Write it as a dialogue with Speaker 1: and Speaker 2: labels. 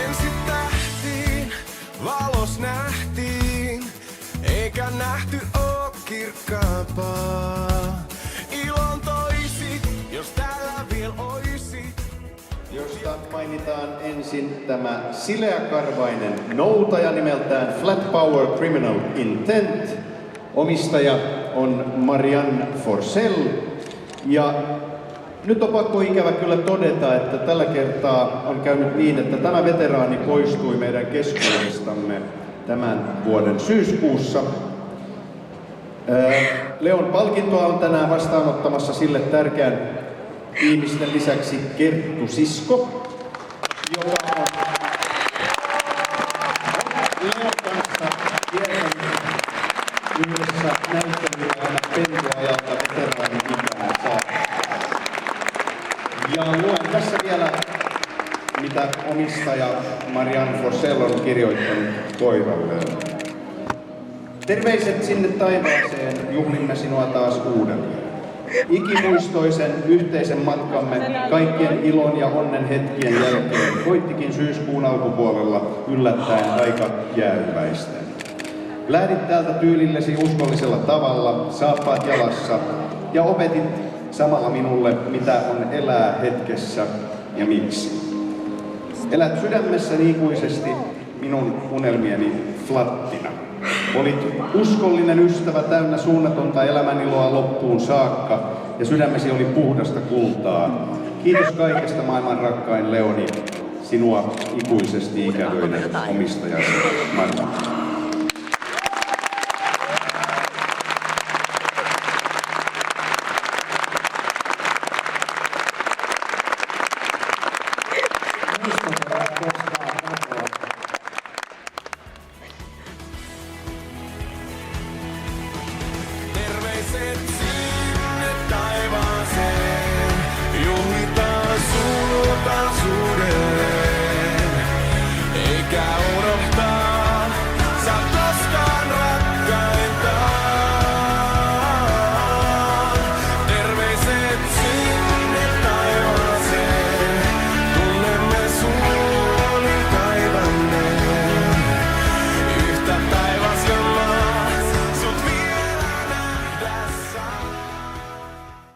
Speaker 1: ensin tähtiin, valos nähtiin, eikä nähty oo kirkkaampaa. Ilon toisit, jos täällä vielä oisit.
Speaker 2: Josta mainitaan ensin tämä sileäkarvainen noutaja nimeltään Flat Power Criminal Intent. Omistaja on Marianne Forsell. Ja nyt on pakko ikävä kyllä todeta, että tällä kertaa on käynyt niin, että tämä veteraani poistui meidän keskuudestamme tämän vuoden syyskuussa. Leon palkintoa on tänään vastaanottamassa sille tärkeän ihmisten lisäksi Kerttu Sisko, joka on Leon kanssa kiertänyt yhdessä näyttelyllä aina pentuajalta veteraanin ikään saakka. Ja luen tässä vielä, mitä omistaja Marianne Forsell on kirjoittanut koiralleen. Terveiset sinne taivaaseen, juhlimme sinua taas uudelleen. Ikimuistoisen yhteisen matkamme kaikkien ilon ja onnen hetkien jälkeen koittikin syyskuun alkupuolella yllättäen aika jäähyväisten. Lähdit täältä tyylillesi uskollisella tavalla, saappaat jalassa, ja opetit samalla minulle, mitä on elää hetkessä ja miksi. Elät sydämessäni ikuisesti minun unelmieni flattina. Olit uskollinen ystävä täynnä suunnatonta elämäniloa loppuun saakka, ja sydämesi oli puhdasta kultaa. Kiitos kaikesta maailman rakkain Leoni, sinua ikuisesti ikävöinen omistajasi Marianne.